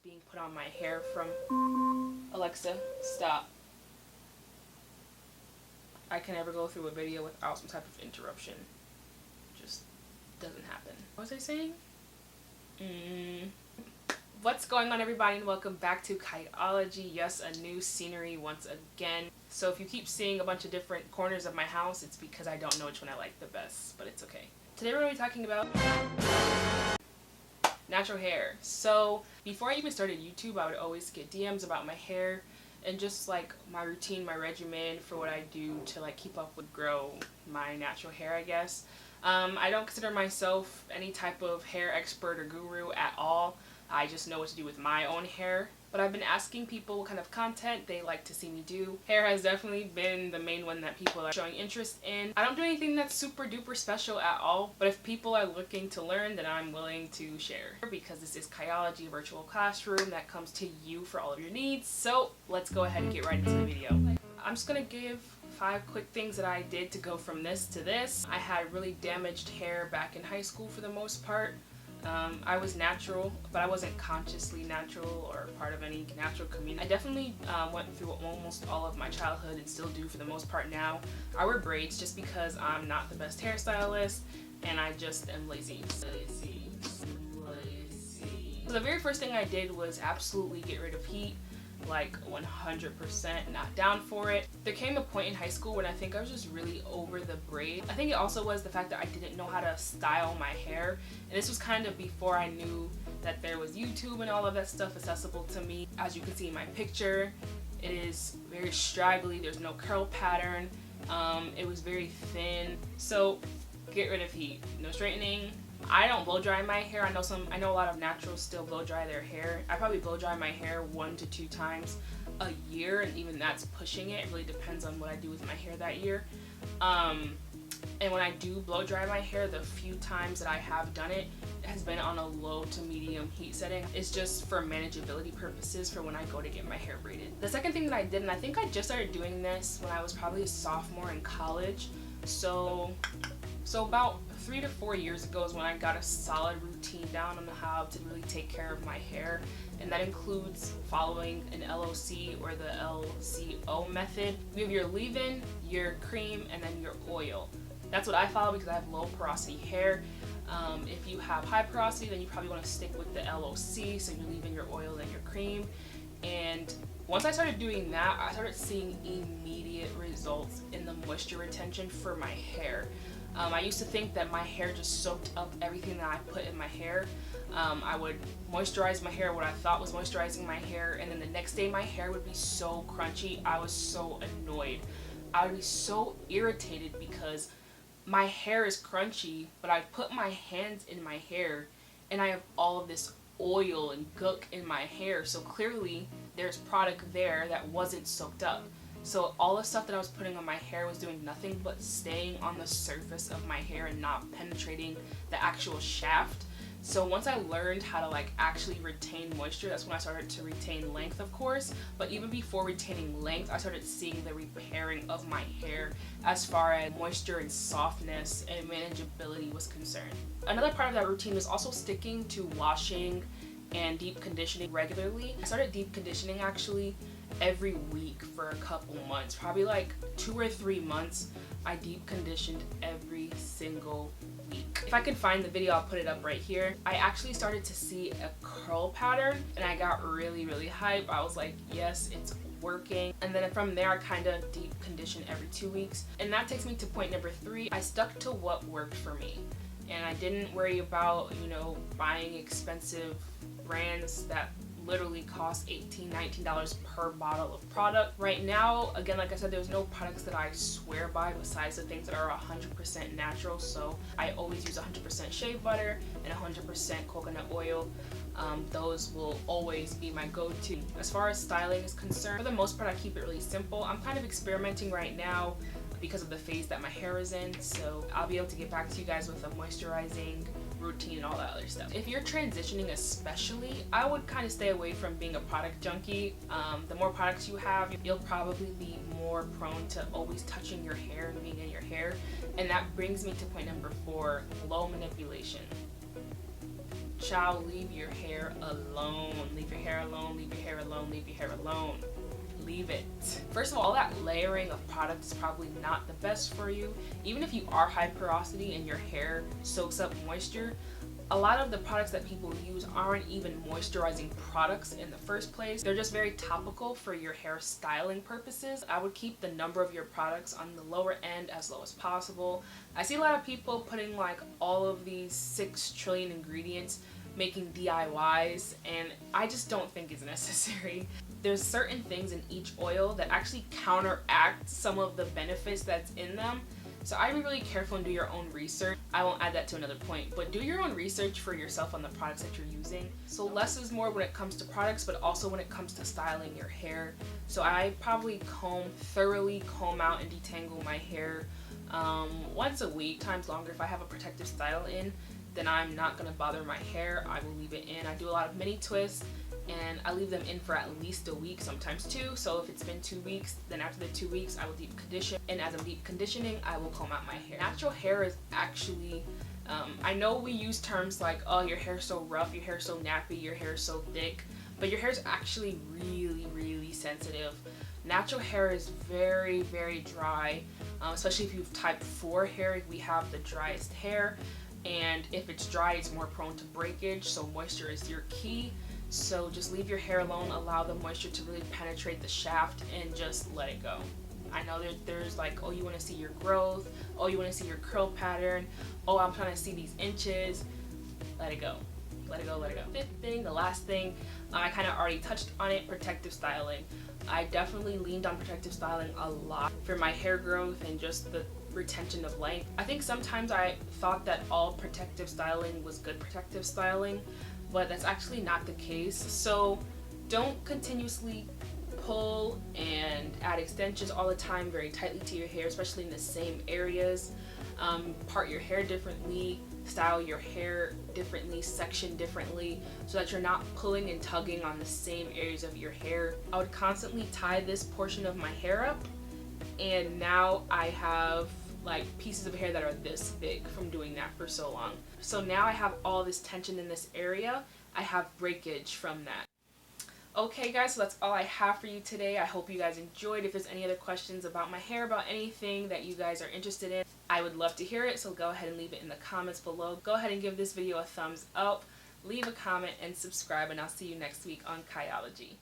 being put on my hair from... Alexa, stop. I can never go through a video without some type of interruption. Just doesn't happen. What was I saying? What's going on, everybody, and welcome back to Kiteology. Yes, a new scenery once again. So if you keep seeing a bunch of different corners of my house, it's because I don't know which one I like the best, but it's okay. Today we're going to be talking about natural hair. So before I even started YouTube, I would always get DMs about my hair and just like my routine, my regimen for what I do to like keep up with grow my natural hair, I guess. I don't consider myself any type of hair expert or guru at all. I just know what to do with my own hair. But I've been asking people what kind of content they like to see me do. Hair has definitely been the main one that people are showing interest in. I don't do anything that's super duper special at all, but if people are looking to learn, then I'm willing to share. Because this is Kiteology, a virtual classroom that comes to you for all of your needs. So let's go ahead and get right into the video. I'm just gonna give 5 quick things that I did to go from this to this. I had really damaged hair back in high school for the most part. I was natural, but I wasn't consciously natural or part of any natural community. I definitely went through almost all of my childhood and still do for the most part now. I wear braids just because I'm not the best hairstylist and I just am lazy. So the very first thing I did was absolutely get rid of heat. Like 100% not down for it. There came a point in high school when I think I was just really over the braid. I think it also was the fact that I didn't know how to style my hair, and this was kind of before I knew that there was YouTube and all of that stuff accessible to me. As you can see in my picture, it is very straggly, there's no curl pattern, it was very thin. So get rid of heat, no straightening. I don't blow dry my hair. I know a lot of naturals still blow dry their hair. I probably blow dry my hair 1 to 2 times a year, and even that's pushing it. It really depends on what I do with my hair that year. And when I do blow dry my hair, the few times that I have done it, it has been on a low to medium heat setting. It's just for manageability purposes for when I go to get my hair braided. The second thing that I did, and I think I just started doing this when I was probably a sophomore in college, so about 3 to 4 years ago is when I got a solid routine down on how to really take care of my hair, and that includes following an LOC or the LCO method. You have your leave-in, your cream, and then your oil. That's what I follow because I have low porosity hair. If you have high porosity, then you probably want to stick with the LOC, so you leave in your oil and your cream. And once I started doing that, I started seeing immediate results in the moisture retention for my hair. I used to think that my hair just soaked up everything that I put in my hair. I would moisturize my hair, what I thought was moisturizing my hair, and then the next day my hair would be so crunchy. I was so annoyed. I would be so irritated because my hair is crunchy, but I put my hands in my hair and I have all of this oil and gook in my hair, so clearly there's product there that wasn't soaked up. So all the stuff that I was putting on my hair was doing nothing but staying on the surface of my hair and not penetrating the actual shaft. So once I learned how to like actually retain moisture, that's when I started to retain length, of course. But even before retaining length, I started seeing the repairing of my hair as far as moisture and softness and manageability was concerned. Another part of that routine was also sticking to washing and deep conditioning regularly. I started deep conditioning actually every week for a couple months, probably like 2 or 3 months. I deep conditioned every single week. If I could find the video, I'll put it up right here. I actually started to see a curl pattern and I got really hyped. I was like, yes, it's working. And then from there I kind of deep condition every 2 weeks, and that takes me to point number 3. I stuck to what worked for me, and I didn't worry about, you know, buying expensive brands that literally cost $18, $19 per bottle of product. Right now, again, like I said, there's no products that I swear by besides the things that are 100% natural. So I always use 100% shea butter and 100% coconut oil. Those will always be my go-to. As far as styling is concerned, for the most part, I keep it really simple. I'm kind of experimenting right now because of the phase that my hair is in, so I'll be able to get back to you guys with a moisturizing routine and all that other stuff. If you're transitioning especially, I would kind of stay away from being a product junkie. The more products you have, you'll probably be more prone to always touching your hair and being in your hair. And that brings me to point number 4, low manipulation. Child, leave your hair alone. Leave your hair hair alone, leave your hair alone, leave your hair alone. Leave it. First of all that layering of product is probably not the best for you. Even if you are high porosity and your hair soaks up moisture, a lot of the products that people use aren't even moisturizing products in the first place. They're just very topical for your hair styling purposes. I would keep the number of your products on the lower end as low as possible. I see a lot of people putting like all of these 6 trillion ingredients, making DIYs, and I just don't think it's necessary. There's certain things in each oil that actually counteract some of the benefits that's in them. So I would be really careful and do your own research. I won't add that to another point, but do your own research for yourself on the products that you're using. So less is more when it comes to products, but also when it comes to styling your hair. So I probably thoroughly comb out and detangle my hair once a week, times longer. If I have a protective style in, then I'm not gonna bother my hair. I will leave it in. I do a lot of mini twists, and I leave them in for at least a week, sometimes 2. So if it's been 2 weeks, then after the 2 weeks I will deep condition, and as I'm deep conditioning I will comb out my hair. Natural hair is actually, I know we use terms like, oh, your hair's so rough, your hair's so nappy, your hair's so thick, but your hair's actually really sensitive. Natural hair is very dry, especially if you have type 4 hair. We have the driest hair, and if it's dry it's more prone to breakage, so moisture is your key. So just leave your hair alone, allow the moisture to really penetrate the shaft, and just let it go. I know there's like, oh, you want to see your growth, oh, you want to see your curl pattern, oh, I'm trying to see these inches. Let it go. Let it go, let it go. Fifth thing, the last thing, I kind of already touched on it, protective styling. I definitely leaned on protective styling a lot for my hair growth and just the retention of length. I think sometimes I thought that all protective styling was good protective styling, but that's actually not the case. So don't continuously pull and add extensions all the time very tightly to your hair, especially in the same areas. Part your hair differently, style your hair differently, section differently, so that you're not pulling and tugging on the same areas of your hair. I would constantly tie this portion of my hair up, and now I have like pieces of hair that are this big from doing that for so long. So now I have all this tension in this area. I have breakage from that. Okay guys, so that's all I have for you today. I hope you guys enjoyed. If there's any other questions about my hair, about anything that you guys are interested in, I would love to hear it, so go ahead and leave it in the comments below. Go ahead and give this video a thumbs up, leave a comment, and subscribe, and I'll see you next week on Kaiology.